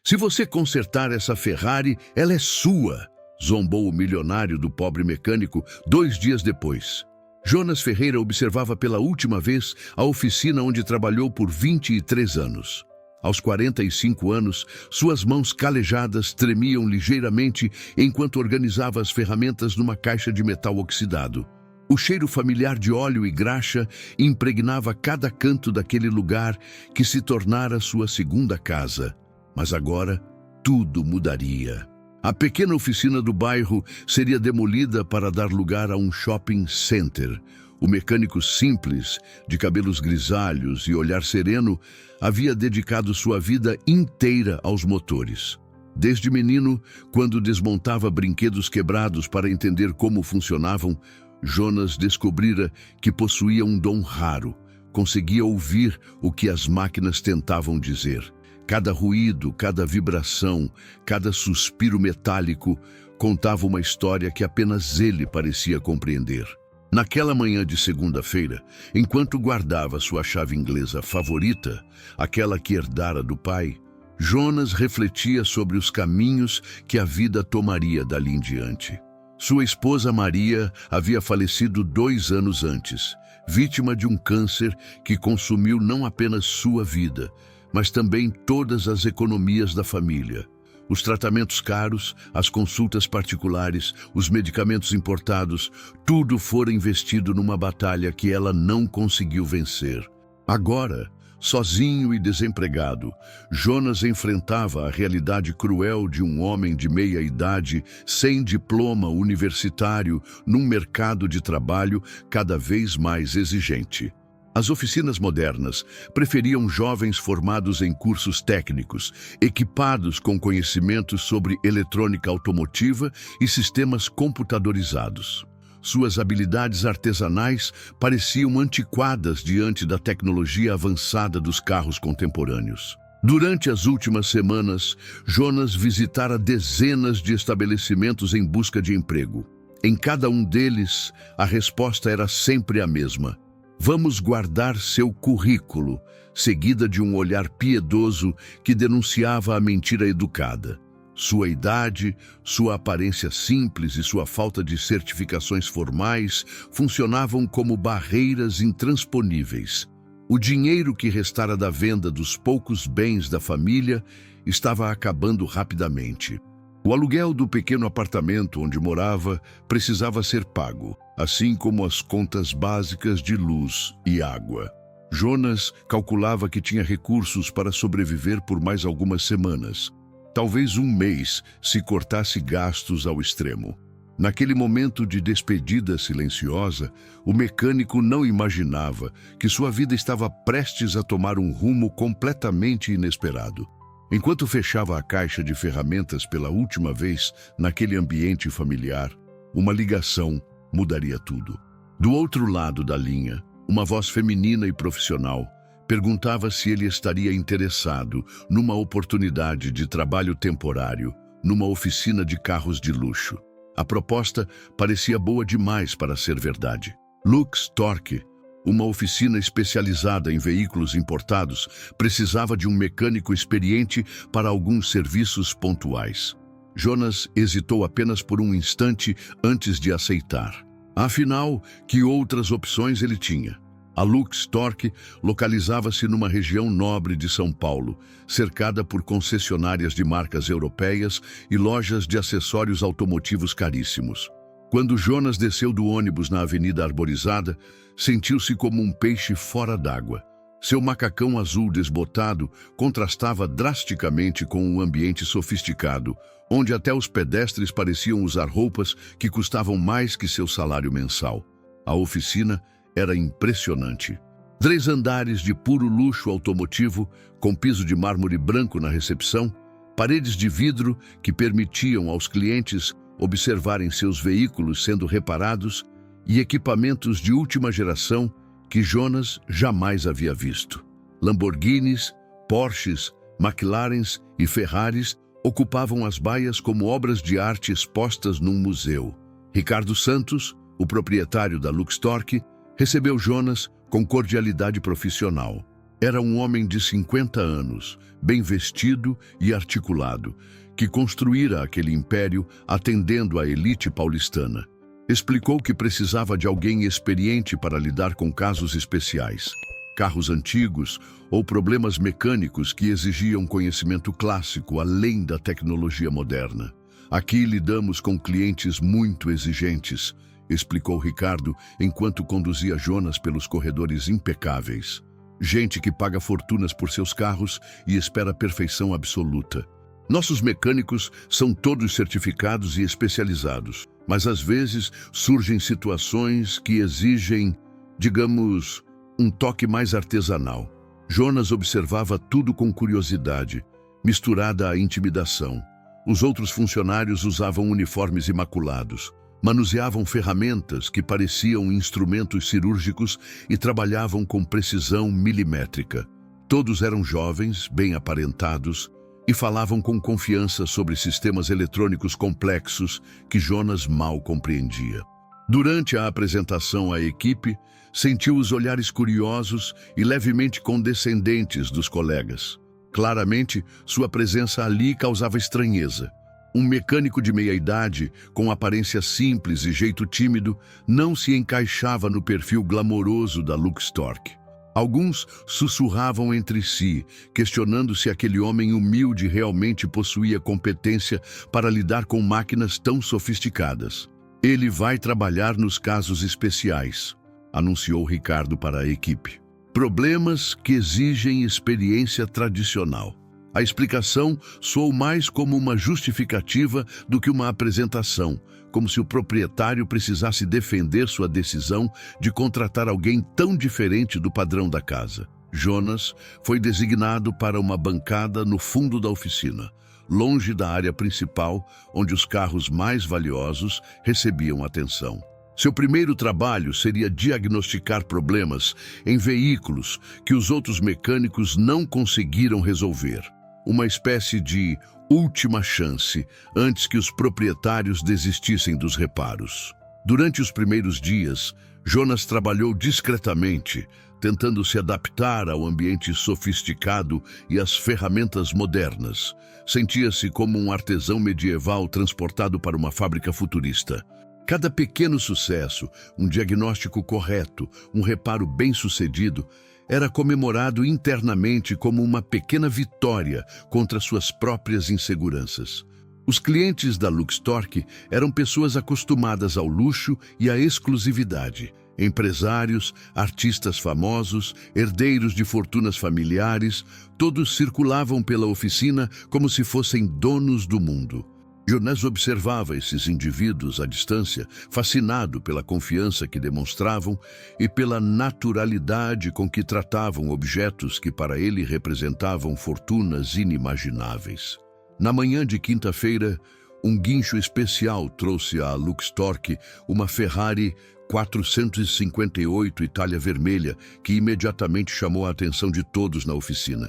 Se você consertar essa Ferrari, ela é sua, zombou o milionário do pobre mecânico 2 dias depois. Jonas Ferreira observava pela última vez a oficina onde trabalhou por 23 anos. Aos 45 anos, suas mãos calejadas tremiam ligeiramente enquanto organizava as ferramentas numa caixa de metal oxidado. O cheiro familiar de óleo e graxa impregnava cada canto daquele lugar que se tornara sua segunda casa. Mas agora, tudo mudaria. A pequena oficina do bairro seria demolida para dar lugar a um shopping center. O mecânico simples, de cabelos grisalhos e olhar sereno, havia dedicado sua vida inteira aos motores. Desde menino, quando desmontava brinquedos quebrados para entender como funcionavam, Jonas descobrira que possuía um dom raro. Conseguia ouvir o que as máquinas tentavam dizer. Cada ruído, cada vibração, cada suspiro metálico contava uma história que apenas ele parecia compreender. Naquela manhã de segunda-feira, enquanto guardava sua chave inglesa favorita, aquela que herdara do pai, Jonas refletia sobre os caminhos que a vida tomaria dali em diante. Sua esposa Maria havia falecido 2 anos antes, vítima de um câncer que consumiu não apenas sua vida, mas também todas as economias da família. Os tratamentos caros, as consultas particulares, os medicamentos importados, tudo fora investido numa batalha que ela não conseguiu vencer. Agora, sozinho e desempregado, Jonas enfrentava a realidade cruel de um homem de meia idade, sem diploma universitário, num mercado de trabalho cada vez mais exigente. As oficinas modernas preferiam jovens formados em cursos técnicos, equipados com conhecimentos sobre eletrônica automotiva e sistemas computadorizados. Suas habilidades artesanais pareciam antiquadas diante da tecnologia avançada dos carros contemporâneos. Durante as últimas semanas, Jonas visitara dezenas de estabelecimentos em busca de emprego. Em cada um deles, a resposta era sempre a mesma: vamos guardar seu currículo, seguida de um olhar piedoso que denunciava a mentira educada. Sua idade, sua aparência simples e sua falta de certificações formais funcionavam como barreiras intransponíveis. O dinheiro que restara da venda dos poucos bens da família estava acabando rapidamente. O aluguel do pequeno apartamento onde morava precisava ser pago, assim como as contas básicas de luz e água. Jonas calculava que tinha recursos para sobreviver por mais algumas semanas. Talvez 1 mês, se cortasse gastos ao extremo. Naquele momento de despedida silenciosa, o mecânico não imaginava que sua vida estava prestes a tomar um rumo completamente inesperado. Enquanto fechava a caixa de ferramentas pela última vez naquele ambiente familiar, uma ligação mudaria tudo. Do outro lado da linha, uma voz feminina e profissional perguntava se ele estaria interessado numa oportunidade de trabalho temporário numa oficina de carros de luxo. A proposta parecia boa demais para ser verdade. Lux Torque, uma oficina especializada em veículos importados, precisava de um mecânico experiente para alguns serviços pontuais. Jonas hesitou apenas por um instante antes de aceitar. Afinal, que outras opções ele tinha? A Lux Torque localizava-se numa região nobre de São Paulo, cercada por concessionárias de marcas europeias e lojas de acessórios automotivos caríssimos. Quando Jonas desceu do ônibus na Avenida Arborizada, sentiu-se como um peixe fora d'água. Seu macacão azul desbotado contrastava drasticamente com um ambiente sofisticado, onde até os pedestres pareciam usar roupas que custavam mais que seu salário mensal. A oficina era impressionante. 3 andares de puro luxo automotivo, com piso de mármore branco na recepção, paredes de vidro que permitiam aos clientes observarem seus veículos sendo reparados e equipamentos de última geração que Jonas jamais havia visto. Lamborghinis, Porsches, McLarens e Ferraris ocupavam as baias como obras de arte expostas num museu. Ricardo Santos, o proprietário da Lux Torque, recebeu Jonas com cordialidade profissional. Era um homem de 50 anos, bem vestido e articulado, que construíra aquele império atendendo à elite paulistana. Explicou que precisava de alguém experiente para lidar com casos especiais, carros antigos ou problemas mecânicos que exigiam conhecimento clássico além da tecnologia moderna. Aqui lidamos com clientes muito exigentes, explicou Ricardo enquanto conduzia Jonas pelos corredores impecáveis. Gente que paga fortunas por seus carros e espera perfeição absoluta. Nossos mecânicos são todos certificados e especializados, mas às vezes surgem situações que exigem, digamos, um toque mais artesanal. Jonas observava tudo com curiosidade, misturada à intimidação. Os outros funcionários usavam uniformes imaculados, manuseavam ferramentas que pareciam instrumentos cirúrgicos e trabalhavam com precisão milimétrica. Todos eram jovens, bem aparentados, e falavam com confiança sobre sistemas eletrônicos complexos que Jonas mal compreendia. Durante a apresentação à equipe, sentiu os olhares curiosos e levemente condescendentes dos colegas. Claramente, sua presença ali causava estranheza. Um mecânico de meia-idade, com aparência simples e jeito tímido, não se encaixava no perfil glamouroso da Luxtorque. Alguns sussurravam entre si, questionando se aquele homem humilde realmente possuía competência para lidar com máquinas tão sofisticadas. Ele vai trabalhar nos casos especiais, anunciou Ricardo para a equipe. Problemas que exigem experiência tradicional. A explicação soou mais como uma justificativa do que uma apresentação, como se o proprietário precisasse defender sua decisão de contratar alguém tão diferente do padrão da casa. Jonas foi designado para uma bancada no fundo da oficina, longe da área principal, onde os carros mais valiosos recebiam atenção. Seu primeiro trabalho seria diagnosticar problemas em veículos que os outros mecânicos não conseguiram resolver. Uma espécie de última chance antes que os proprietários desistissem dos reparos. Durante os primeiros dias, Jonas trabalhou discretamente, tentando se adaptar ao ambiente sofisticado e às ferramentas modernas. Sentia-se como um artesão medieval transportado para uma fábrica futurista. Cada pequeno sucesso, um diagnóstico correto, um reparo bem-sucedido, era comemorado internamente como uma pequena vitória contra suas próprias inseguranças. Os clientes da Luxtorque eram pessoas acostumadas ao luxo e à exclusividade. Empresários, artistas famosos, herdeiros de fortunas familiares, todos circulavam pela oficina como se fossem donos do mundo. Jonas observava esses indivíduos à distância, fascinado pela confiança que demonstravam e pela naturalidade com que tratavam objetos que para ele representavam fortunas inimagináveis. Na manhã de quinta-feira, um guincho especial trouxe à Luxtorque uma Ferrari 458 Itália Vermelha, que imediatamente chamou a atenção de todos na oficina.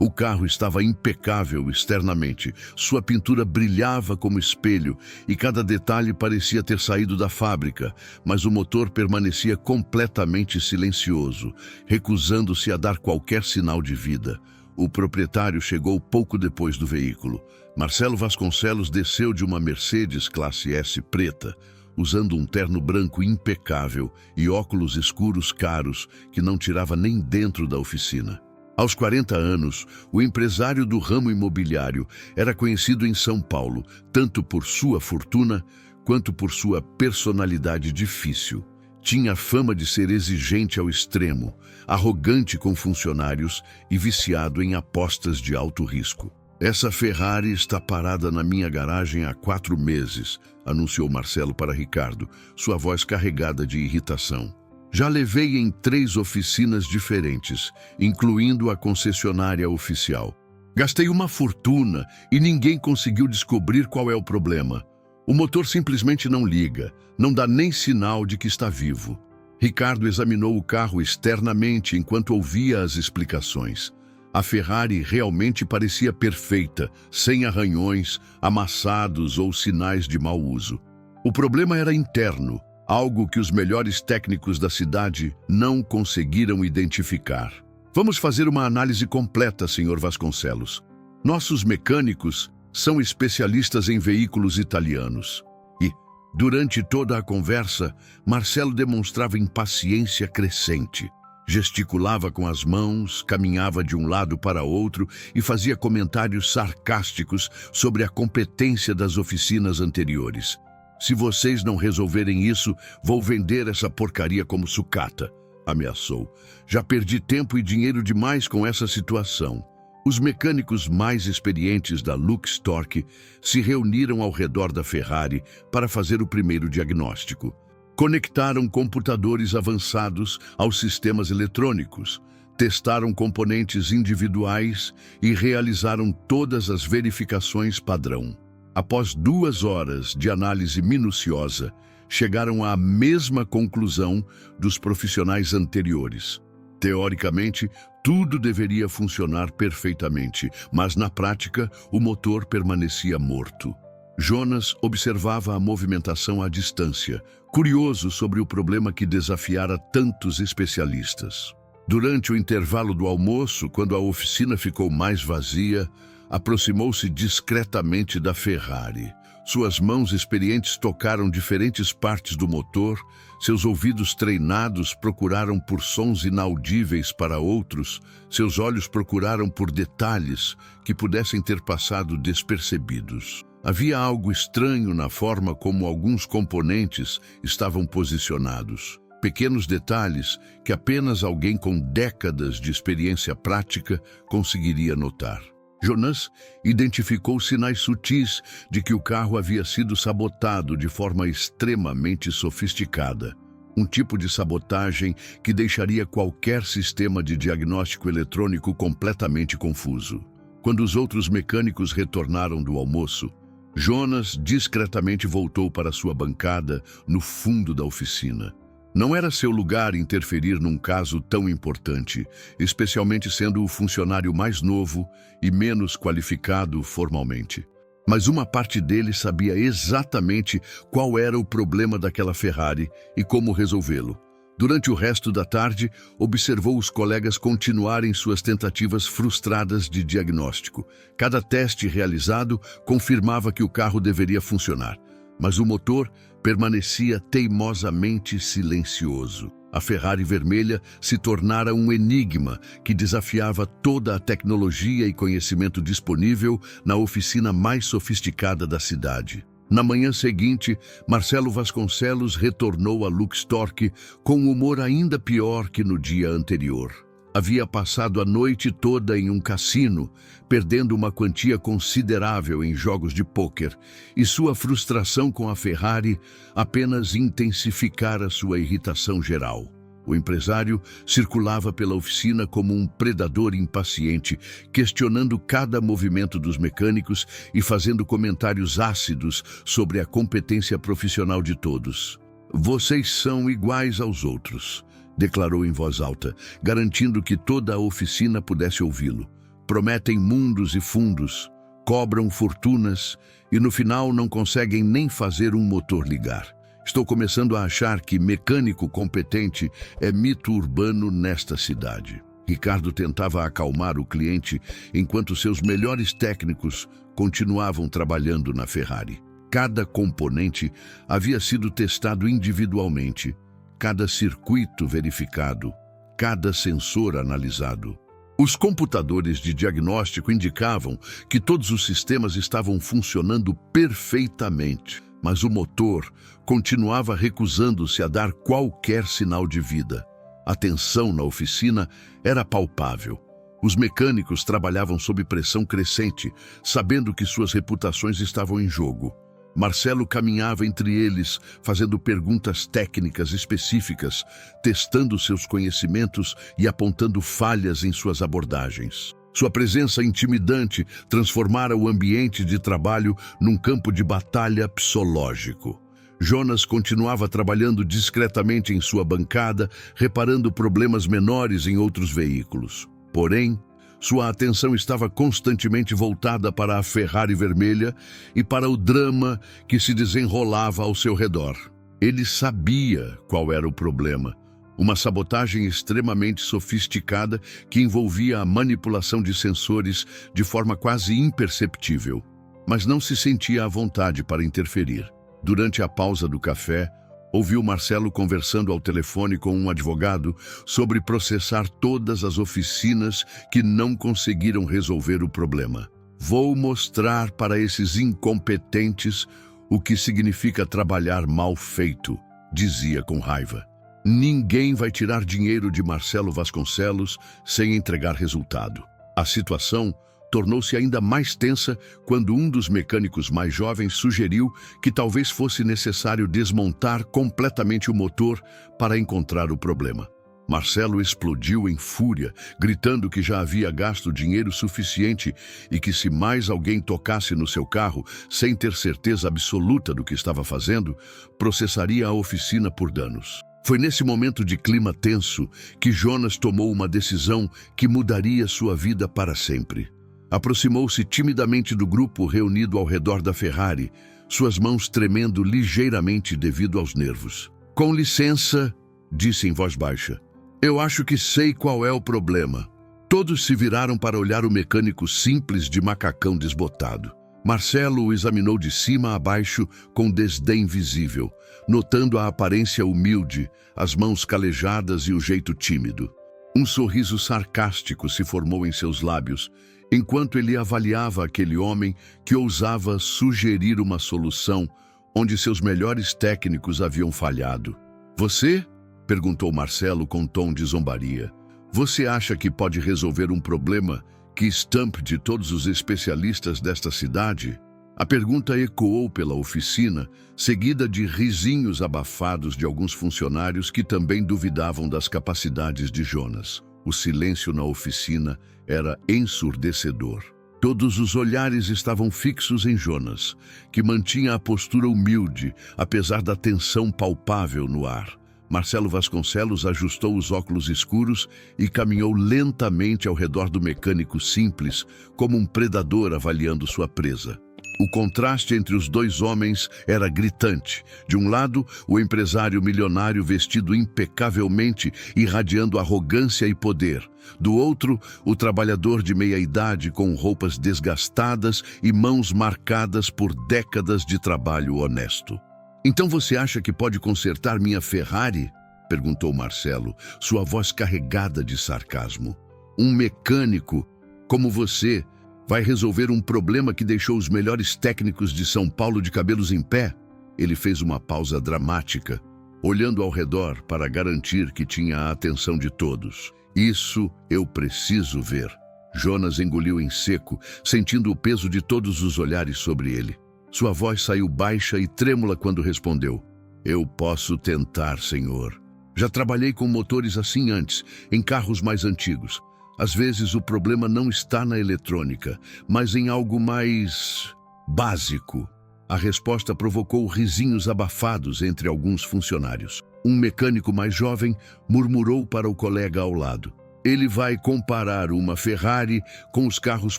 O carro estava impecável externamente, sua pintura brilhava como espelho e cada detalhe parecia ter saído da fábrica, mas o motor permanecia completamente silencioso, recusando-se a dar qualquer sinal de vida. O proprietário chegou pouco depois do veículo. Marcelo Vasconcelos desceu de uma Mercedes classe S preta, usando um terno branco impecável e óculos escuros caros que não tirava nem dentro da oficina. Aos 40 anos, o empresário do ramo imobiliário era conhecido em São Paulo, tanto por sua fortuna quanto por sua personalidade difícil. Tinha fama de ser exigente ao extremo, arrogante com funcionários e viciado em apostas de alto risco. Essa Ferrari está parada na minha garagem há 4 meses, anunciou Marcelo para Ricardo, sua voz carregada de irritação. Já levei em 3 oficinas diferentes, incluindo a concessionária oficial. Gastei uma fortuna e ninguém conseguiu descobrir qual é o problema. O motor simplesmente não liga, não dá nem sinal de que está vivo. Ricardo examinou o carro externamente enquanto ouvia as explicações. A Ferrari realmente parecia perfeita, sem arranhões, amassados ou sinais de mau uso. O problema era interno, algo que os melhores técnicos da cidade não conseguiram identificar. Vamos fazer uma análise completa, Sr. Vasconcelos. Nossos mecânicos são especialistas em veículos italianos. E, durante toda a conversa, Marcelo demonstrava impaciência crescente. Gesticulava com as mãos, caminhava de um lado para outro e fazia comentários sarcásticos sobre a competência das oficinas anteriores. Se vocês não resolverem isso, vou vender essa porcaria como sucata, ameaçou. Já perdi tempo e dinheiro demais com essa situação. Os mecânicos mais experientes da Luxtorque se reuniram ao redor da Ferrari para fazer o primeiro diagnóstico. Conectaram computadores avançados aos sistemas eletrônicos, testaram componentes individuais e realizaram todas as verificações padrão. Após 2 horas de análise minuciosa, chegaram à mesma conclusão dos profissionais anteriores. Teoricamente, tudo deveria funcionar perfeitamente, mas na prática, o motor permanecia morto. Jonas observava a movimentação à distância, curioso sobre o problema que desafiara tantos especialistas. Durante o intervalo do almoço, quando a oficina ficou mais vazia, aproximou-se discretamente da Ferrari. Suas mãos experientes tocaram diferentes partes do motor, seus ouvidos treinados procuraram por sons inaudíveis para outros, seus olhos procuraram por detalhes que pudessem ter passado despercebidos. Havia algo estranho na forma como alguns componentes estavam posicionados. Pequenos detalhes que apenas alguém com décadas de experiência prática conseguiria notar. Jonas identificou sinais sutis de que o carro havia sido sabotado de forma extremamente sofisticada. Um tipo de sabotagem que deixaria qualquer sistema de diagnóstico eletrônico completamente confuso. Quando os outros mecânicos retornaram do almoço, Jonas discretamente voltou para sua bancada no fundo da oficina. Não era seu lugar interferir num caso tão importante, especialmente sendo o funcionário mais novo e menos qualificado formalmente. Mas uma parte dele sabia exatamente qual era o problema daquela Ferrari e como resolvê-lo. Durante o resto da tarde, observou os colegas continuarem suas tentativas frustradas de diagnóstico. Cada teste realizado confirmava que o carro deveria funcionar, mas o motor permanecia teimosamente silencioso. A Ferrari vermelha se tornara um enigma que desafiava toda a tecnologia e conhecimento disponível na oficina mais sofisticada da cidade. Na manhã seguinte, Marcelo Vasconcelos retornou a Luxtorque com um humor ainda pior que no dia anterior. Havia passado a noite toda em um cassino, perdendo uma quantia considerável em jogos de pôquer, e sua frustração com a Ferrari apenas intensificara sua irritação geral. O empresário circulava pela oficina como um predador impaciente, questionando cada movimento dos mecânicos e fazendo comentários ácidos sobre a competência profissional de todos. "Vocês são iguais aos outros", declarou em voz alta, garantindo que toda a oficina pudesse ouvi-lo. "Prometem mundos e fundos, cobram fortunas e no final não conseguem nem fazer um motor ligar. Estou começando a achar que mecânico competente é mito urbano nesta cidade." Ricardo tentava acalmar o cliente enquanto seus melhores técnicos continuavam trabalhando na Ferrari. Cada componente havia sido testado individualmente, cada circuito verificado, cada sensor analisado. Os computadores de diagnóstico indicavam que todos os sistemas estavam funcionando perfeitamente, mas o motor continuava recusando-se a dar qualquer sinal de vida. A tensão na oficina era palpável. Os mecânicos trabalhavam sob pressão crescente, sabendo que suas reputações estavam em jogo. Marcelo caminhava entre eles, fazendo perguntas técnicas específicas, testando seus conhecimentos e apontando falhas em suas abordagens. Sua presença intimidante transformara o ambiente de trabalho num campo de batalha psicológico. Jonas continuava trabalhando discretamente em sua bancada, reparando problemas menores em outros veículos. Porém, sua atenção estava constantemente voltada para a Ferrari vermelha e para o drama que se desenrolava ao seu redor. Ele sabia qual era o problema. Uma sabotagem extremamente sofisticada que envolvia a manipulação de sensores de forma quase imperceptível. Mas não se sentia à vontade para interferir. Durante a pausa do café, ouviu Marcelo conversando ao telefone com um advogado sobre processar todas as oficinas que não conseguiram resolver o problema. Vou mostrar para esses incompetentes o que significa trabalhar mal feito, dizia com raiva. Ninguém vai tirar dinheiro de Marcelo Vasconcelos sem entregar resultado. A situação tornou-se ainda mais tensa quando um dos mecânicos mais jovens sugeriu que talvez fosse necessário desmontar completamente o motor para encontrar o problema. Marcelo explodiu em fúria, gritando que já havia gasto dinheiro suficiente e que se mais alguém tocasse no seu carro sem ter certeza absoluta do que estava fazendo, processaria a oficina por danos. Foi nesse momento de clima tenso que Jonas tomou uma decisão que mudaria sua vida para sempre. Aproximou-se timidamente do grupo reunido ao redor da Ferrari, suas mãos tremendo ligeiramente devido aos nervos. "Com licença", disse em voz baixa. "Eu acho que sei qual é o problema." Todos se viraram para olhar o mecânico simples de macacão desbotado. Marcelo o examinou de cima a baixo com desdém visível, notando a aparência humilde, as mãos calejadas e o jeito tímido. Um sorriso sarcástico se formou em seus lábios, enquanto ele avaliava aquele homem que ousava sugerir uma solução onde seus melhores técnicos haviam falhado. "Você?", perguntou Marcelo com tom de zombaria. "Você acha que pode resolver um problema que estampe de todos os especialistas desta cidade?" A pergunta ecoou pela oficina, seguida de risinhos abafados de alguns funcionários que também duvidavam das capacidades de Jonas. O silêncio na oficina era ensurdecedor. Todos os olhares estavam fixos em Jonas, que mantinha a postura humilde, apesar da tensão palpável no ar. Marcelo Vasconcelos ajustou os óculos escuros e caminhou lentamente ao redor do mecânico simples, como um predador avaliando sua presa. O contraste entre os dois homens era gritante. De um lado, o empresário milionário vestido impecavelmente, irradiando arrogância e poder. Do outro, o trabalhador de meia-idade com roupas desgastadas e mãos marcadas por décadas de trabalho honesto. "Então você acha que pode consertar minha Ferrari?", perguntou Marcelo, sua voz carregada de sarcasmo. "Um mecânico como você vai resolver um problema que deixou os melhores técnicos de São Paulo de cabelos em pé?" Ele fez uma pausa dramática, olhando ao redor para garantir que tinha a atenção de todos. "Isso eu preciso ver." Jonas engoliu em seco, sentindo o peso de todos os olhares sobre ele. Sua voz saiu baixa e trêmula quando respondeu: "Eu posso tentar, senhor. Já trabalhei com motores assim antes, em carros mais antigos. Às vezes o problema não está na eletrônica, mas em algo mais básico." A resposta provocou risinhos abafados entre alguns funcionários. Um mecânico mais jovem murmurou para o colega ao lado: "Ele vai comparar uma Ferrari com os carros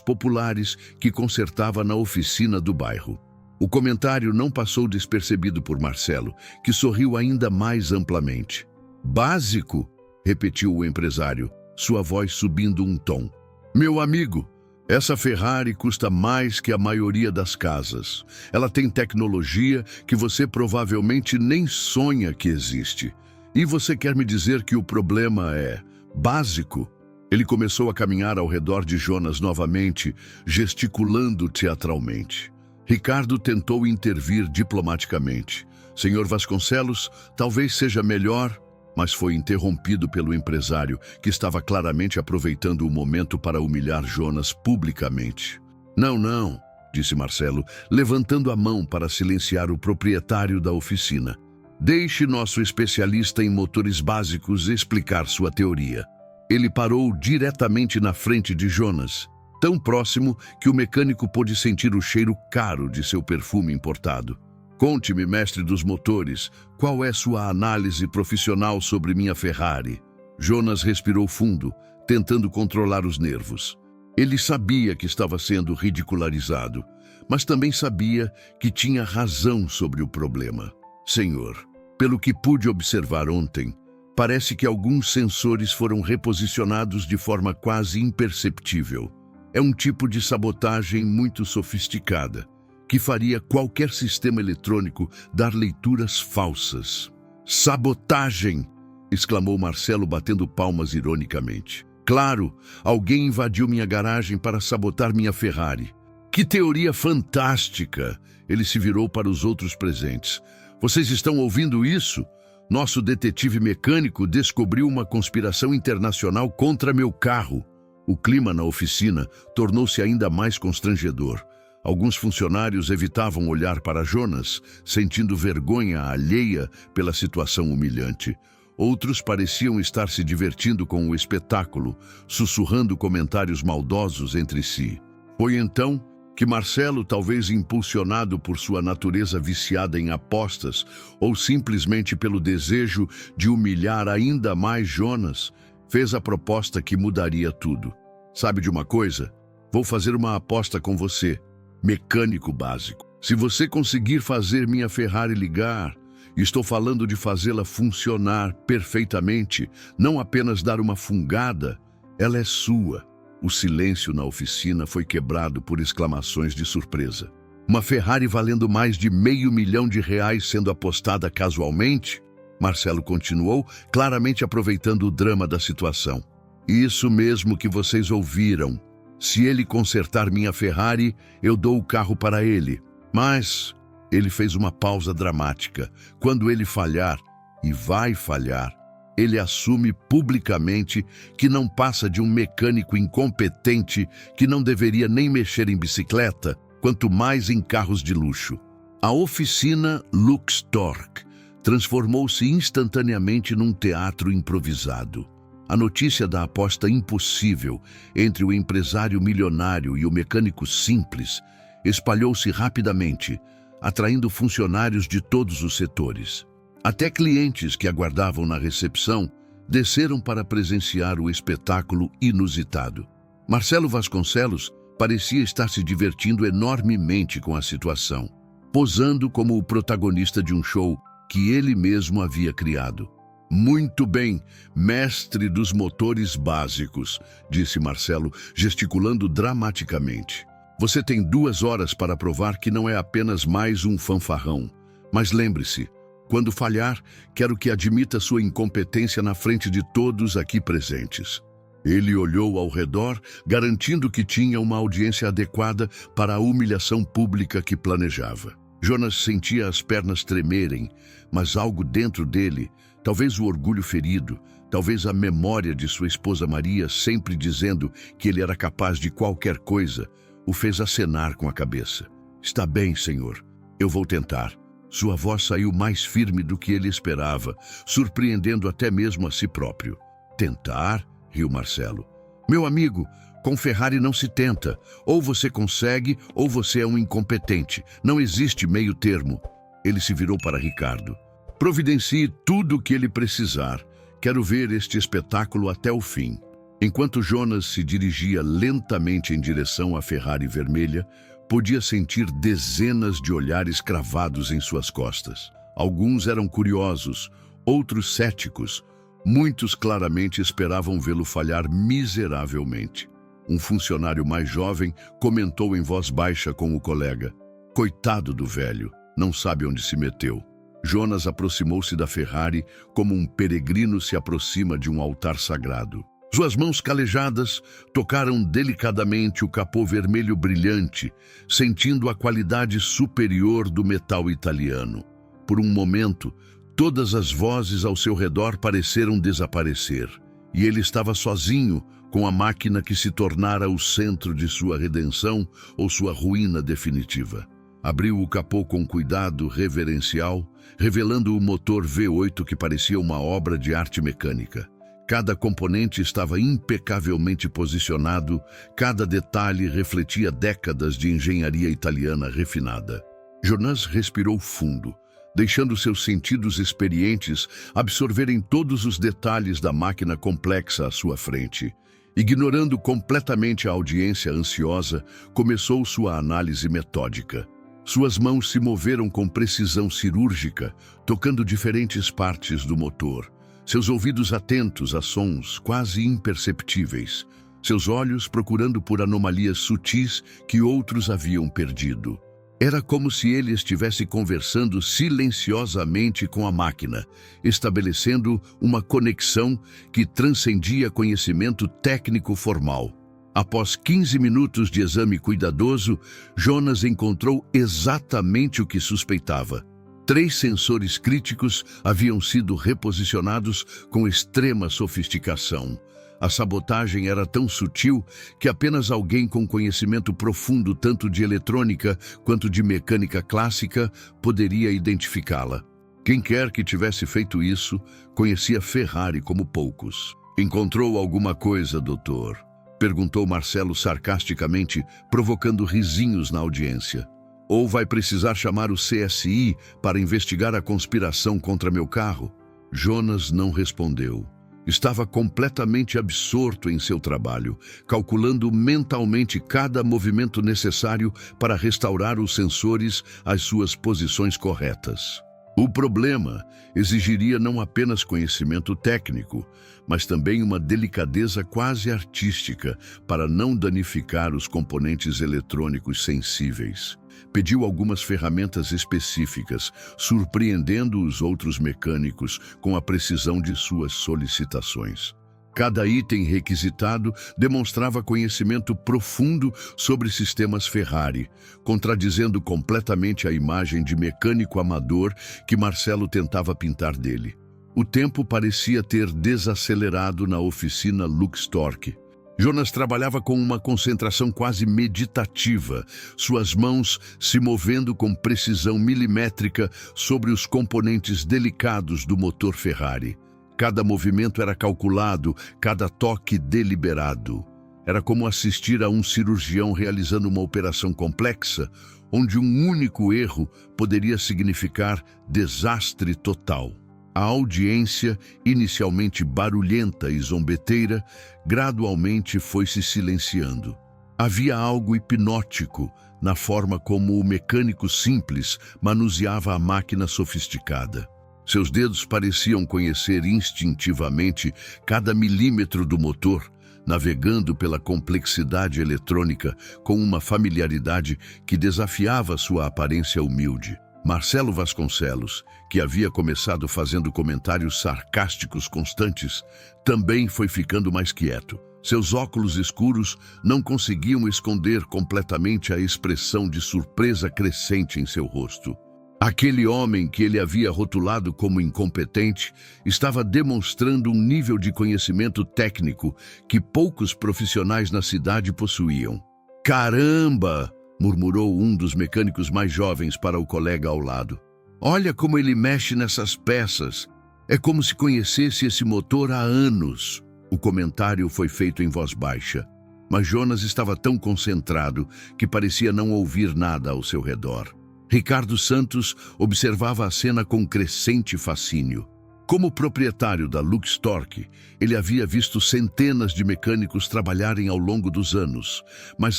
populares que consertava na oficina do bairro." O comentário não passou despercebido por Marcelo, que sorriu ainda mais amplamente. "Básico?", repetiu o empresário, sua voz subindo um tom. "Meu amigo, essa Ferrari custa mais que a maioria das casas. Ela tem tecnologia que você provavelmente nem sonha que existe. E você quer me dizer que o problema é básico?" Ele começou a caminhar ao redor de Jonas novamente, gesticulando teatralmente. Ricardo tentou intervir diplomaticamente. "Senhor Vasconcelos, talvez seja melhor", mas foi interrompido pelo empresário, que estava claramente aproveitando o momento para humilhar Jonas publicamente. Não, não", disse Marcelo, levantando a mão para silenciar o proprietário da oficina. "Deixe nosso especialista em motores básicos explicar sua teoria." Ele parou diretamente na frente de Jonas, tão próximo que o mecânico pôde sentir o cheiro caro de seu perfume importado. "Conte-me, mestre dos motores, qual é sua análise profissional sobre minha Ferrari?" Jonas respirou fundo, tentando controlar os nervos. Ele sabia que estava sendo ridicularizado, mas também sabia que tinha razão sobre o problema. "Senhor, pelo que pude observar ontem, Parece que alguns sensores foram reposicionados de forma quase imperceptível. É um tipo de sabotagem muito sofisticada, que faria qualquer sistema eletrônico dar leituras falsas. Sabotagem! Exclamou Marcelo, batendo palmas ironicamente. Claro, alguém invadiu minha garagem para sabotar minha Ferrari. Que teoria fantástica! Ele se virou para os outros presentes. Vocês estão ouvindo isso? Nosso detetive mecânico descobriu uma conspiração internacional contra meu carro. O clima na oficina tornou-se ainda mais constrangedor. Alguns funcionários evitavam olhar para Jonas, sentindo vergonha alheia pela situação humilhante. Outros pareciam estar se divertindo com o espetáculo, sussurrando comentários maldosos entre si. Foi então que Marcelo, talvez impulsionado por sua natureza viciada em apostas ou simplesmente pelo desejo de humilhar ainda mais Jonas, fez a proposta que mudaria tudo. Sabe de uma coisa? Vou fazer uma aposta com você, mecânico básico. Se você conseguir fazer minha Ferrari ligar, estou falando de fazê-la funcionar perfeitamente, não apenas dar uma fungada, ela é sua. O silêncio na oficina foi quebrado por exclamações de surpresa. Uma Ferrari valendo mais de R$500 mil sendo apostada casualmente? Marcelo continuou, claramente aproveitando o drama da situação. Isso mesmo que vocês ouviram. Se ele consertar minha Ferrari, eu dou o carro para ele. Mas ele fez uma pausa dramática. Quando ele falhar, e vai falhar, ele assume publicamente que não passa de um mecânico incompetente que não deveria nem mexer em bicicleta, quanto mais em carros de luxo. A oficina Luxtorque transformou-se instantaneamente num teatro improvisado. A notícia da aposta impossível entre o empresário milionário e o mecânico simples espalhou-se rapidamente, atraindo funcionários de todos os setores. Até clientes que aguardavam na recepção desceram para presenciar o espetáculo inusitado. Marcelo Vasconcelos parecia estar se divertindo enormemente com a situação, posando como o protagonista de um show que ele mesmo havia criado. Muito bem, mestre dos motores básicos, disse Marcelo, gesticulando dramaticamente. Você tem 2 horas para provar que não é apenas mais um fanfarrão. Mas lembre-se, quando falhar, quero que admita sua incompetência na frente de todos aqui presentes. Ele olhou ao redor, garantindo que tinha uma audiência adequada para a humilhação pública que planejava. Jonas sentia as pernas tremerem, mas algo dentro dele, talvez o orgulho ferido, talvez a memória de sua esposa Maria sempre dizendo que ele era capaz de qualquer coisa, o fez acenar com a cabeça. Está bem, senhor, eu vou tentar. Sua voz saiu mais firme do que ele esperava, surpreendendo até mesmo a si próprio. Tentar? Riu Marcelo. Meu amigo, com Ferrari não se tenta. Ou você consegue, ou você é um incompetente. Não existe meio termo. Ele se virou para Ricardo. Providencie tudo o que ele precisar. Quero ver este espetáculo até o fim. Enquanto Jonas se dirigia lentamente em direção à Ferrari vermelha, podia sentir dezenas de olhares cravados em suas costas. Alguns eram curiosos, outros céticos. Muitos claramente esperavam vê-lo falhar miseravelmente. Um funcionário mais jovem comentou em voz baixa com o colega. Coitado do velho, não sabe onde se meteu. Jonas aproximou-se da Ferrari como um peregrino se aproxima de um altar sagrado. Suas mãos calejadas tocaram delicadamente o capô vermelho brilhante, sentindo a qualidade superior do metal italiano. Por um momento, todas as vozes ao seu redor pareceram desaparecer, e ele estava sozinho com a máquina que se tornara o centro de sua redenção ou sua ruína definitiva. Abriu o capô com cuidado reverencial, revelando o motor V8 que parecia uma obra de arte mecânica. Cada componente estava impecavelmente posicionado, cada detalhe refletia décadas de engenharia italiana refinada. Jonas respirou fundo, deixando seus sentidos experientes absorverem todos os detalhes da máquina complexa à sua frente. Ignorando completamente a audiência ansiosa, começou sua análise metódica. Suas mãos se moveram com precisão cirúrgica, tocando diferentes partes do motor. seus ouvidos atentos a sons quase imperceptíveis, seus olhos procurando por anomalias sutis que outros haviam perdido. Era como se ele estivesse conversando silenciosamente com a máquina, estabelecendo uma conexão que transcendia conhecimento técnico formal. Após 15 minutos de exame cuidadoso, Jonas encontrou exatamente o que suspeitava. 3 sensores críticos haviam sido reposicionados com extrema sofisticação. A sabotagem era tão sutil que apenas alguém com conhecimento profundo tanto de eletrônica quanto de mecânica clássica poderia identificá-la. Quem quer que tivesse feito isso conhecia Ferrari como poucos. "Encontrou alguma coisa, doutor?" perguntou Marcelo sarcasticamente, provocando risinhos na audiência. "Ou vai precisar chamar o CSI para investigar a conspiração contra meu carro?" Jonas não respondeu. Estava completamente absorto em seu trabalho, calculando mentalmente cada movimento necessário para restaurar os sensores às suas posições corretas. O problema exigiria não apenas conhecimento técnico, mas também uma delicadeza quase artística para não danificar os componentes eletrônicos sensíveis. Pediu algumas ferramentas específicas, surpreendendo os outros mecânicos com a precisão de suas solicitações. Cada item requisitado demonstrava conhecimento profundo sobre sistemas Ferrari, contradizendo completamente a imagem de mecânico amador que Marcelo tentava pintar dele. O tempo parecia ter desacelerado na oficina Luxtorque. Jonas trabalhava com uma concentração quase meditativa, suas mãos se movendo com precisão milimétrica sobre os componentes delicados do motor Ferrari. Cada movimento era calculado, cada toque deliberado. Era como assistir a um cirurgião realizando uma operação complexa, onde um único erro poderia significar desastre total. A audiência, inicialmente barulhenta e zombeteira, gradualmente foi se silenciando. Havia algo hipnótico na forma como o mecânico simples manuseava a máquina sofisticada. Seus dedos pareciam conhecer instintivamente cada milímetro do motor, navegando pela complexidade eletrônica com uma familiaridade que desafiava sua aparência humilde. Marcelo Vasconcelos, que havia começado fazendo comentários sarcásticos constantes, também foi ficando mais quieto. Seus óculos escuros não conseguiam esconder completamente a expressão de surpresa crescente em seu rosto. Aquele homem que ele havia rotulado como incompetente estava demonstrando um nível de conhecimento técnico que poucos profissionais na cidade possuíam. "Caramba!" murmurou um dos mecânicos mais jovens para o colega ao lado. "Olha como ele mexe nessas peças. É como se conhecesse esse motor há anos." O comentário foi feito em voz baixa, mas Jonas estava tão concentrado que parecia não ouvir nada ao seu redor. Ricardo Santos observava a cena com crescente fascínio. Como proprietário da Luxtorque, ele havia visto centenas de mecânicos trabalharem ao longo dos anos, mas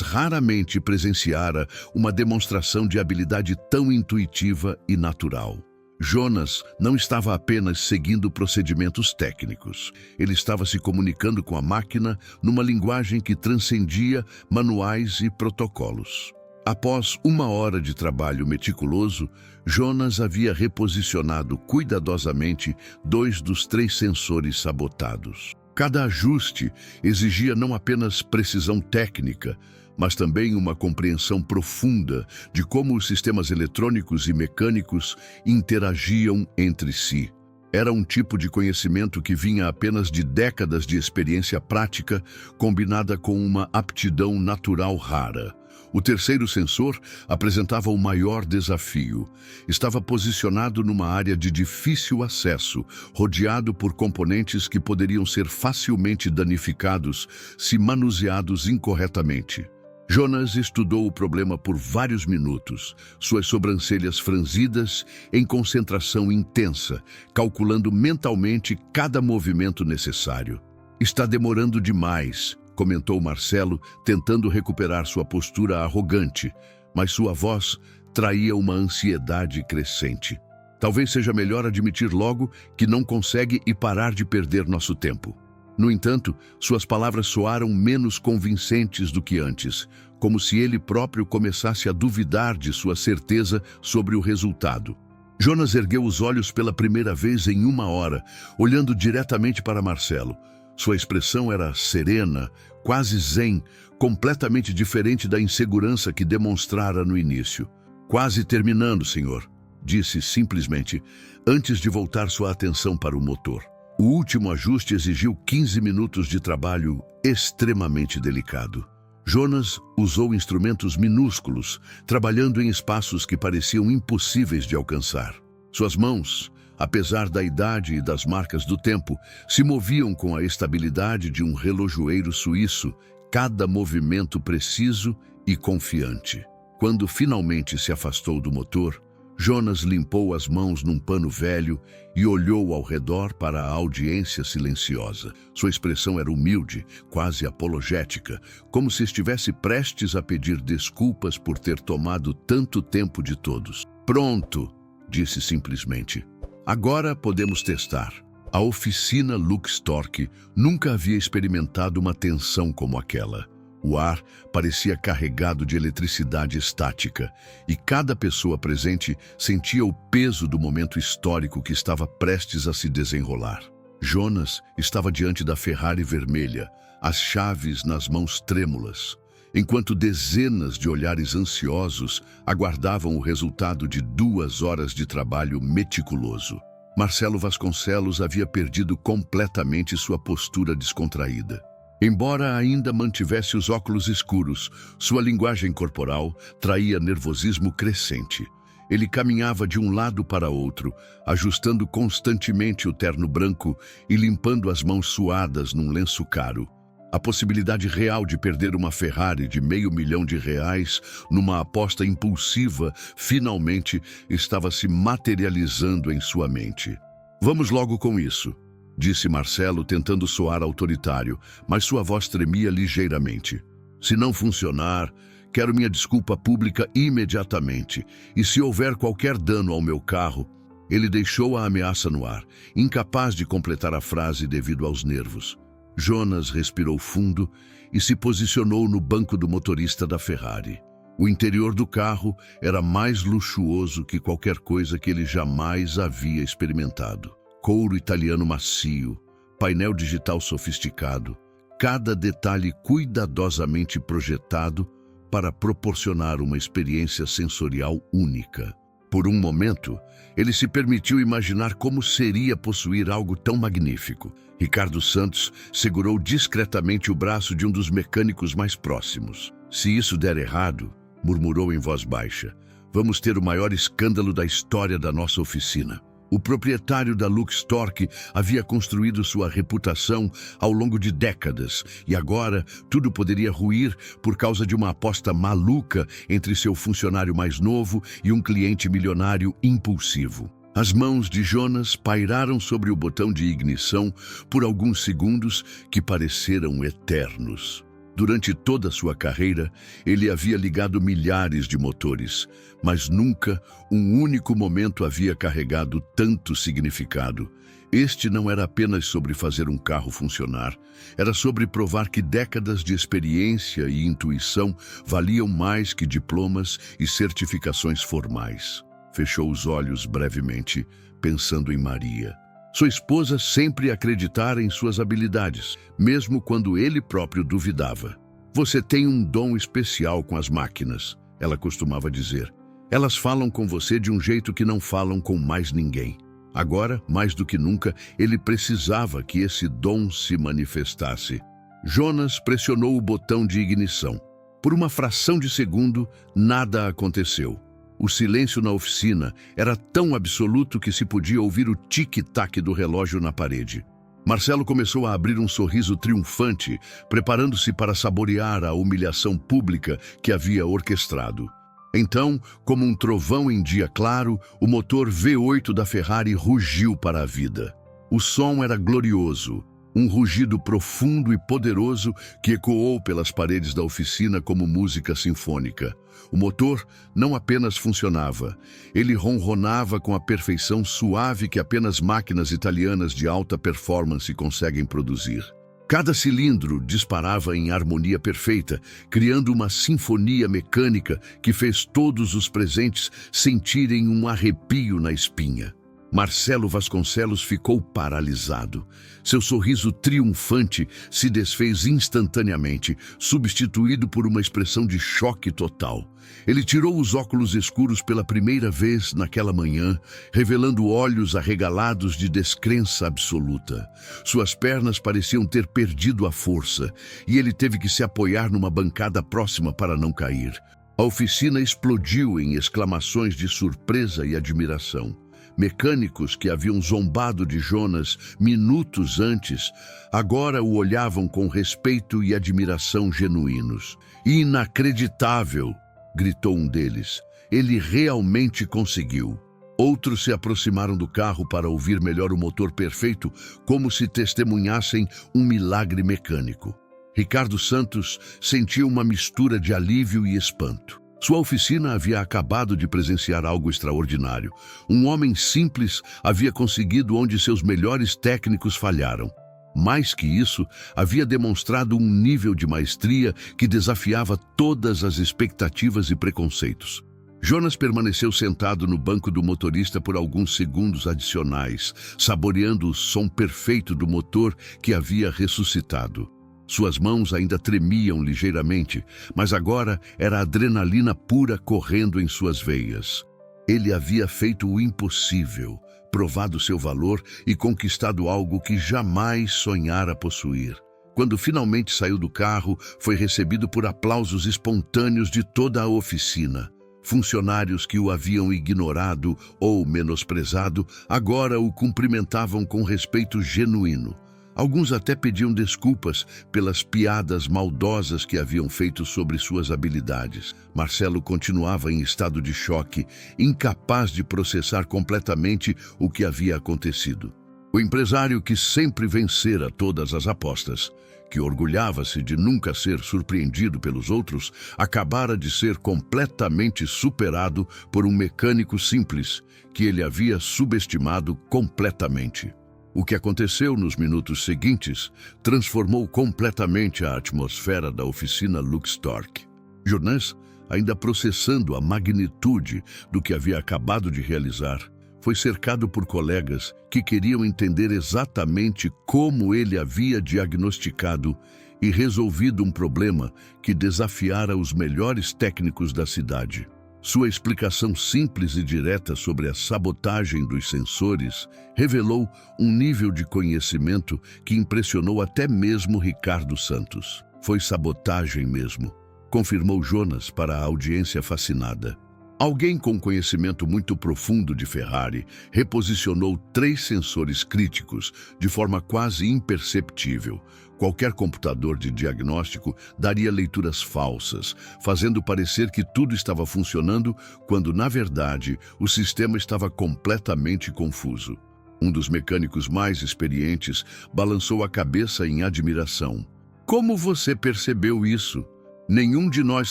raramente presenciara uma demonstração de habilidade tão intuitiva e natural. Jonas não estava apenas seguindo procedimentos técnicos. Ele estava se comunicando com a máquina numa linguagem que transcendia manuais e protocolos. Após 1 hora de trabalho meticuloso, Jonas havia reposicionado cuidadosamente 2 dos 3 sensores sabotados. Cada ajuste exigia não apenas precisão técnica, mas também uma compreensão profunda de como os sistemas eletrônicos e mecânicos interagiam entre si. Era um tipo de conhecimento que vinha apenas de décadas de experiência prática, combinada com uma aptidão natural rara. O terceiro sensor apresentava o maior desafio. Estava posicionado numa área de difícil acesso, rodeado por componentes que poderiam ser facilmente danificados se manuseados incorretamente. Jonas estudou o problema por vários minutos, suas sobrancelhas franzidas em concentração intensa, calculando mentalmente cada movimento necessário. "Está demorando demais", comentou Marcelo, tentando recuperar sua postura arrogante, mas sua voz traía uma ansiedade crescente. Talvez seja melhor admitir logo que não consegue e parar de perder nosso tempo. No entanto, suas palavras soaram menos convincentes do que antes, como se ele próprio começasse a duvidar de sua certeza sobre o resultado. Jonas ergueu os olhos pela primeira vez em 1 hora, olhando diretamente para Marcelo. Sua expressão era serena, quase zen, completamente diferente da insegurança que demonstrara no início. "Quase terminando, senhor", disse simplesmente, antes de voltar sua atenção para o motor. O último ajuste exigiu 15 minutos de trabalho extremamente delicado. Jonas usou instrumentos minúsculos, trabalhando em espaços que pareciam impossíveis de alcançar. Suas mãos, apesar da idade e das marcas do tempo, se moviam com a estabilidade de um relojoeiro suíço, cada movimento preciso e confiante. Quando finalmente se afastou do motor, Jonas limpou as mãos num pano velho e olhou ao redor para a audiência silenciosa. Sua expressão era humilde, quase apologética, como se estivesse prestes a pedir desculpas por ter tomado tanto tempo de todos. "Pronto", disse simplesmente. "Agora podemos testar." A oficina Luxtorque nunca havia experimentado uma tensão como aquela. O ar parecia carregado de eletricidade estática e cada pessoa presente sentia o peso do momento histórico que estava prestes a se desenrolar. Jonas estava diante da Ferrari vermelha, as chaves nas mãos trêmulas, enquanto dezenas de olhares ansiosos aguardavam o resultado de 2 horas de trabalho meticuloso. Marcelo Vasconcelos havia perdido completamente sua postura descontraída. Embora ainda mantivesse os óculos escuros, sua linguagem corporal traía nervosismo crescente. Ele caminhava de um lado para outro, ajustando constantemente o terno branco e limpando as mãos suadas num lenço caro. A possibilidade real de perder uma Ferrari de R$500 mil numa aposta impulsiva finalmente estava se materializando em sua mente. "Vamos logo com isso", disse Marcelo, tentando soar autoritário, mas sua voz tremia ligeiramente. "Se não funcionar, quero minha desculpa pública imediatamente. E se houver qualquer dano ao meu carro..." Ele deixou a ameaça no ar, incapaz de completar a frase devido aos nervos. Jonas respirou fundo e se posicionou no banco do motorista da Ferrari. O interior do carro era mais luxuoso que qualquer coisa que ele jamais havia experimentado. Couro italiano macio, painel digital sofisticado, cada detalhe cuidadosamente projetado para proporcionar uma experiência sensorial única. Por um momento, ele se permitiu imaginar como seria possuir algo tão magnífico. Ricardo Santos segurou discretamente o braço de um dos mecânicos mais próximos. "Se isso der errado", murmurou em voz baixa, "vamos ter o maior escândalo da história da nossa oficina." O proprietário da Luxtorque havia construído sua reputação ao longo de décadas e agora tudo poderia ruir por causa de uma aposta maluca entre seu funcionário mais novo e um cliente milionário impulsivo. As mãos de Jonas pairaram sobre o botão de ignição por alguns segundos que pareceram eternos. Durante toda a sua carreira, ele havia ligado milhares de motores, mas nunca um único momento havia carregado tanto significado. Este não era apenas sobre fazer um carro funcionar, era sobre provar que décadas de experiência e intuição valiam mais que diplomas e certificações formais. Fechou os olhos brevemente, pensando em Maria. Sua esposa sempre acreditara em suas habilidades, mesmo quando ele próprio duvidava. "Você tem um dom especial com as máquinas", ela costumava dizer. "Elas falam com você de um jeito que não falam com mais ninguém." Agora, mais do que nunca, ele precisava que esse dom se manifestasse. Jonas pressionou o botão de ignição. Por uma fração de segundo, nada aconteceu. O silêncio na oficina era tão absoluto que se podia ouvir o tic-tac do relógio na parede. Marcelo começou a abrir um sorriso triunfante, preparando-se para saborear a humilhação pública que havia orquestrado. Então, como um trovão em dia claro, o motor V8 da Ferrari rugiu para a vida. O som era glorioso, Um rugido profundo e poderoso que ecoou pelas paredes da oficina como música sinfônica. O motor não apenas funcionava, ele ronronava com a perfeição suave que apenas máquinas italianas de alta performance conseguem produzir. Cada cilindro disparava em harmonia perfeita, criando uma sinfonia mecânica que fez todos os presentes sentirem um arrepio na espinha. Marcelo Vasconcelos ficou paralisado. Seu sorriso triunfante se desfez instantaneamente, substituído por uma expressão de choque total. Ele tirou os óculos escuros pela primeira vez naquela manhã, revelando olhos arregalados de descrença absoluta. Suas pernas pareciam ter perdido a força, e ele teve que se apoiar numa bancada próxima para não cair. A oficina explodiu em exclamações de surpresa e admiração. Mecânicos que haviam zombado de Jonas minutos antes, agora o olhavam com respeito e admiração genuínos. "Inacreditável!" gritou um deles. "Ele realmente conseguiu." Outros se aproximaram do carro para ouvir melhor o motor perfeito, como se testemunhassem um milagre mecânico. Ricardo Santos sentia uma mistura de alívio e espanto. Sua oficina havia acabado de presenciar algo extraordinário. Um homem simples havia conseguido onde seus melhores técnicos falharam. Mais que isso, havia demonstrado um nível de maestria que desafiava todas as expectativas e preconceitos. Jonas permaneceu sentado no banco do motorista por alguns segundos adicionais, saboreando o som perfeito do motor que havia ressuscitado. Suas mãos ainda tremiam ligeiramente, mas agora era adrenalina pura correndo em suas veias. Ele havia feito o impossível, provado seu valor e conquistado algo que jamais sonhara possuir. Quando finalmente saiu do carro, foi recebido por aplausos espontâneos de toda a oficina. Funcionários que o haviam ignorado ou menosprezado, agora o cumprimentavam com respeito genuíno. Alguns até pediam desculpas pelas piadas maldosas que haviam feito sobre suas habilidades. Marcelo continuava em estado de choque, incapaz de processar completamente o que havia acontecido. O empresário que sempre vencera todas as apostas, que orgulhava-se de nunca ser surpreendido pelos outros, acabara de ser completamente superado por um mecânico simples, que ele havia subestimado completamente. O que aconteceu nos minutos seguintes transformou completamente a atmosfera da oficina Luxtorque. Jonas, ainda processando a magnitude do que havia acabado de realizar, foi cercado por colegas que queriam entender exatamente como ele havia diagnosticado e resolvido um problema que desafiara os melhores técnicos da cidade. Sua explicação simples e direta sobre a sabotagem dos sensores revelou um nível de conhecimento que impressionou até mesmo Ricardo Santos. "Foi sabotagem mesmo", confirmou Jonas para a audiência fascinada. Alguém com conhecimento muito profundo de Ferrari reposicionou 3 sensores críticos de forma quase imperceptível. Qualquer computador de diagnóstico daria leituras falsas, fazendo parecer que tudo estava funcionando, quando, na verdade, o sistema estava completamente confuso. Um dos mecânicos mais experientes balançou a cabeça em admiração. "Como você percebeu isso? Nenhum de nós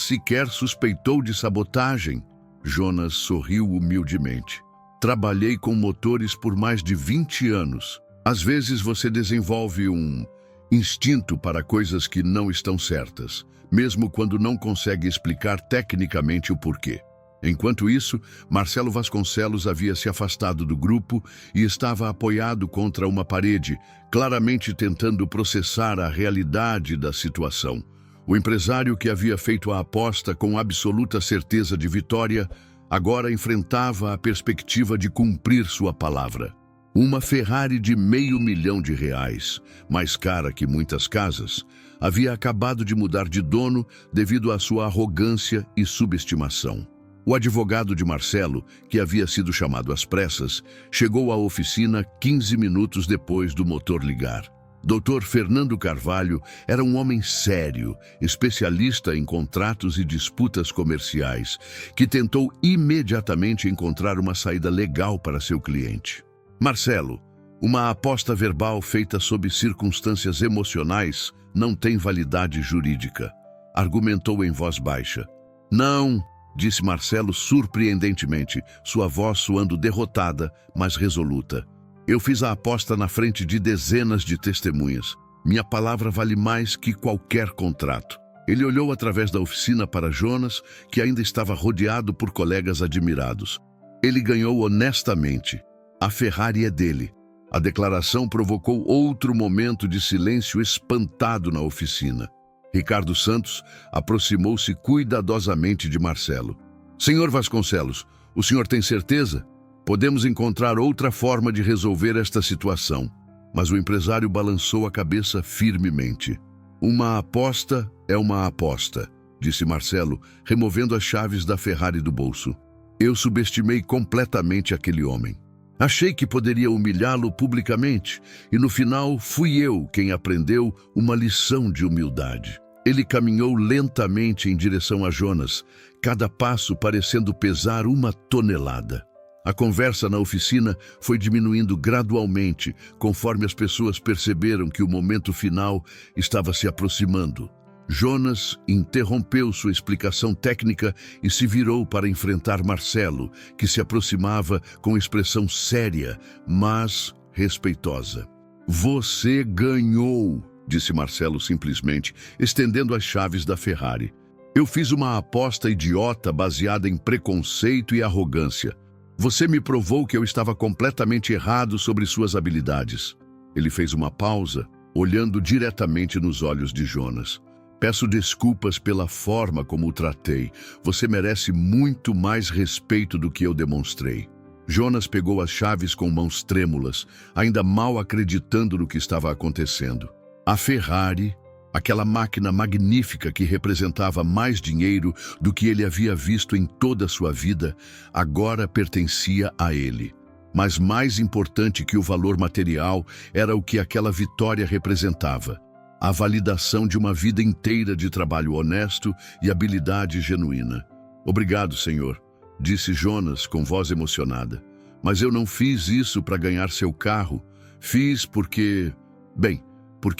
sequer suspeitou de sabotagem." Jonas sorriu humildemente. "Trabalhei com motores por mais de 20 anos. Às vezes você desenvolve um instinto para coisas que não estão certas, mesmo quando não consegue explicar tecnicamente o porquê." Enquanto isso, Marcelo Vasconcelos havia se afastado do grupo e estava apoiado contra uma parede, claramente tentando processar a realidade da situação. O empresário que havia feito a aposta com absoluta certeza de vitória, agora enfrentava a perspectiva de cumprir sua palavra. Uma Ferrari de R$500 mil, mais cara que muitas casas, havia acabado de mudar de dono devido à sua arrogância e subestimação. O advogado de Marcelo, que havia sido chamado às pressas, chegou à oficina 15 minutos depois do motor ligar. Dr. Fernando Carvalho era um homem sério, especialista em contratos e disputas comerciais, que tentou imediatamente encontrar uma saída legal para seu cliente. "Marcelo, Uma aposta verbal feita sob circunstâncias emocionais não tem validade jurídica, argumentou em voz baixa. Não, disse Marcelo surpreendentemente, sua voz soando derrotada, mas resoluta. Eu fiz a aposta na frente de dezenas de testemunhas. Minha palavra vale mais que qualquer contrato. Ele olhou através da oficina para Jonas, que ainda estava rodeado por colegas admirados. Ele ganhou honestamente. A Ferrari é dele. A declaração provocou outro momento de silêncio espantado na oficina. Ricardo Santos aproximou-se cuidadosamente de Marcelo. Senhor Vasconcelos, o senhor tem certeza? Podemos encontrar outra forma de resolver esta situação. Mas o empresário balançou a cabeça firmemente. Uma aposta é uma aposta, disse Marcelo, removendo as chaves da Ferrari do bolso. Eu subestimei completamente aquele homem. Achei que poderia humilhá-lo publicamente, e no final fui eu quem aprendeu uma lição de humildade. Ele caminhou lentamente em direção a Jonas, cada passo parecendo pesar 1 tonelada. A conversa na oficina foi diminuindo gradualmente, conforme as pessoas perceberam que o momento final estava se aproximando. Jonas interrompeu sua explicação técnica e se virou para enfrentar Marcelo, que se aproximava com expressão séria, mas respeitosa. Você ganhou, disse Marcelo simplesmente, estendendo as chaves da Ferrari. Eu fiz uma aposta idiota baseada em preconceito e arrogância. Você me provou que eu estava completamente errado sobre suas habilidades. Ele fez uma pausa, olhando diretamente nos olhos de Jonas. Peço desculpas pela forma como o tratei. Você merece muito mais respeito do que eu demonstrei. Jonas pegou as chaves com mãos trêmulas, ainda mal acreditando no que estava acontecendo. A Ferrari, aquela máquina magnífica que representava mais dinheiro do que ele havia visto em toda a sua vida, agora pertencia a ele. Mas mais importante que o valor material era o que aquela vitória representava: a validação de uma vida inteira de trabalho honesto e habilidade genuína. Obrigado, senhor, disse Jonas com voz emocionada. Mas eu não fiz isso para ganhar seu carro. Fiz porque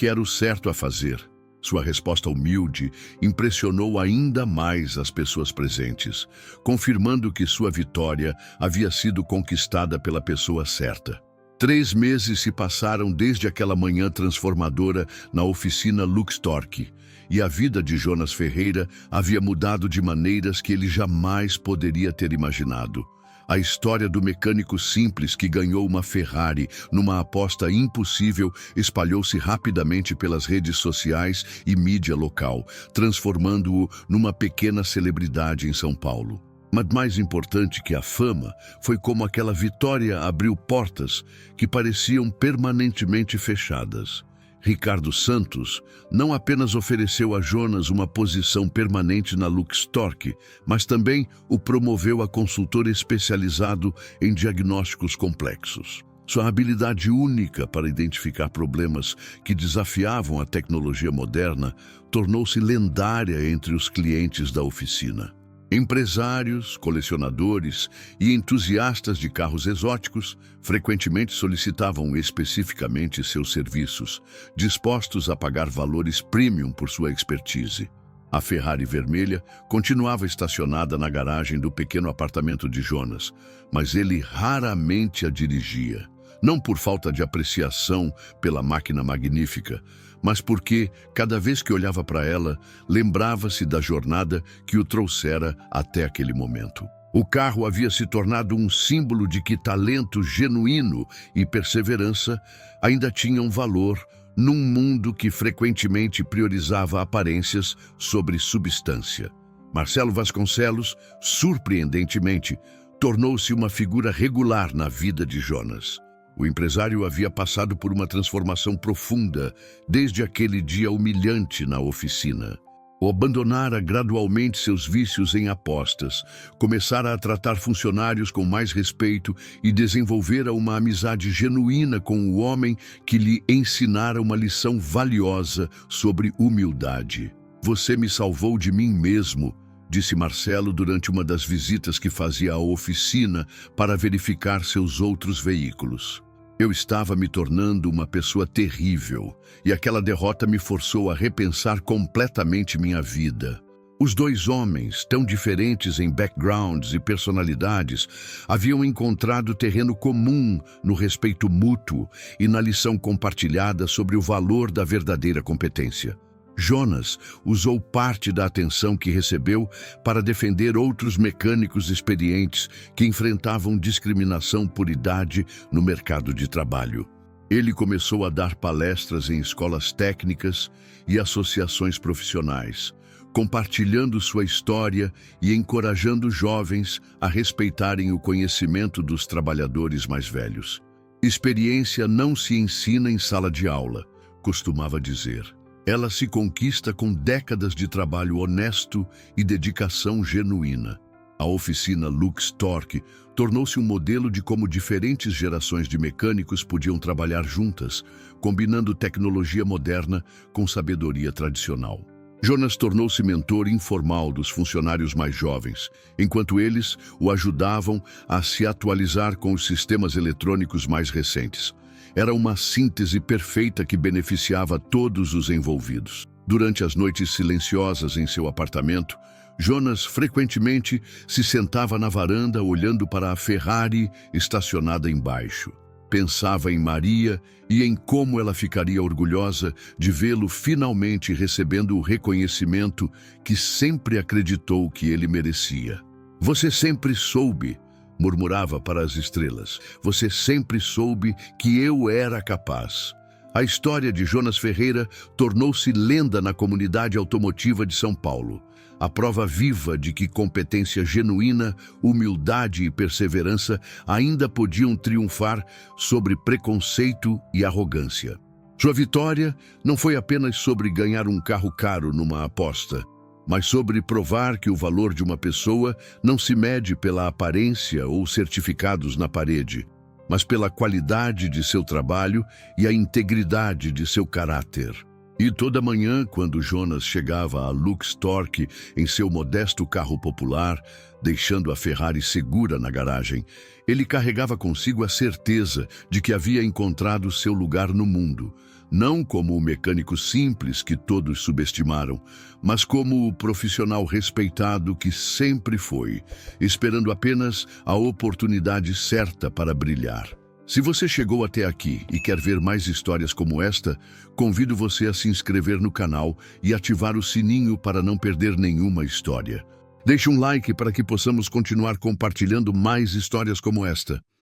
era o certo a fazer. Sua resposta humilde impressionou ainda mais as pessoas presentes, confirmando que sua vitória havia sido conquistada pela pessoa certa. 3 meses se passaram desde aquela manhã transformadora na oficina Luxtorque, e a vida de Jonas Ferreira havia mudado de maneiras que ele jamais poderia ter imaginado. A história do mecânico simples que ganhou uma Ferrari numa aposta impossível espalhou-se rapidamente pelas redes sociais e mídia local, transformando-o numa pequena celebridade em São Paulo. Mas mais importante que a fama foi como aquela vitória abriu portas que pareciam permanentemente fechadas. Ricardo Santos não apenas ofereceu a Jonas uma posição permanente na Luxtorque, mas também o promoveu a consultor especializado em diagnósticos complexos. Sua habilidade única para identificar problemas que desafiavam a tecnologia moderna tornou-se lendária entre os clientes da oficina. Empresários, colecionadores e entusiastas de carros exóticos frequentemente solicitavam especificamente seus serviços, dispostos a pagar valores premium por sua expertise. A Ferrari vermelha continuava estacionada na garagem do pequeno apartamento de Jonas, mas ele raramente a dirigia. Não por falta de apreciação pela máquina magnífica, mas porque, cada vez que olhava para ela, lembrava-se da jornada que o trouxera até aquele momento. O carro havia se tornado um símbolo de que talento genuíno e perseverança ainda tinham valor num mundo que frequentemente priorizava aparências sobre substância. Marcelo Vasconcelos, surpreendentemente, tornou-se uma figura regular na vida de Jonas. O empresário havia passado por uma transformação profunda desde aquele dia humilhante na oficina. Abandonara gradualmente seus vícios em apostas, começara a tratar funcionários com mais respeito e desenvolvera uma amizade genuína com o homem que lhe ensinara uma lição valiosa sobre humildade. Você me salvou de mim mesmo, disse Marcelo durante uma das visitas que fazia à oficina para verificar seus outros veículos. Eu estava me tornando uma pessoa terrível, e aquela derrota me forçou a repensar completamente minha vida. Os dois homens, tão diferentes em backgrounds e personalidades, haviam encontrado terreno comum no respeito mútuo e na lição compartilhada sobre o valor da verdadeira competência. Jonas usou parte da atenção que recebeu para defender outros mecânicos experientes que enfrentavam discriminação por idade no mercado de trabalho. Ele começou a dar palestras em escolas técnicas e associações profissionais, compartilhando sua história e encorajando jovens a respeitarem o conhecimento dos trabalhadores mais velhos. Experiência não se ensina em sala de aula, costumava dizer. Ela se conquista com décadas de trabalho honesto e dedicação genuína. A oficina Lux Torque tornou-se um modelo de como diferentes gerações de mecânicos podiam trabalhar juntas, combinando tecnologia moderna com sabedoria tradicional. Jonas tornou-se mentor informal dos funcionários mais jovens, enquanto eles o ajudavam a se atualizar com os sistemas eletrônicos mais recentes. Era uma síntese perfeita que beneficiava todos os envolvidos. Durante as noites silenciosas em seu apartamento, Jonas frequentemente se sentava na varanda olhando para a Ferrari estacionada embaixo. Pensava em Maria e em como ela ficaria orgulhosa de vê-lo finalmente recebendo o reconhecimento que sempre acreditou que ele merecia. Você sempre soube, murmurava para as estrelas. Você sempre soube que eu era capaz. A história de Jonas Ferreira tornou-se lenda na comunidade automotiva de São Paulo. A prova viva de que competência genuína, humildade e perseverança ainda podiam triunfar sobre preconceito e arrogância. Sua vitória não foi apenas sobre ganhar um carro caro numa aposta, mas sobre provar que o valor de uma pessoa não se mede pela aparência ou certificados na parede, mas pela qualidade de seu trabalho e a integridade de seu caráter. E toda manhã, quando Jonas chegava a Lux Torque em seu modesto carro popular, deixando a Ferrari segura na garagem, ele carregava consigo a certeza de que havia encontrado seu lugar no mundo, não como o mecânico simples que todos subestimaram, mas como o profissional respeitado que sempre foi, esperando apenas a oportunidade certa para brilhar. Se você chegou até aqui e quer ver mais histórias como esta, convido você a se inscrever no canal e ativar o sininho para não perder nenhuma história. Deixe um like para que possamos continuar compartilhando mais histórias como esta.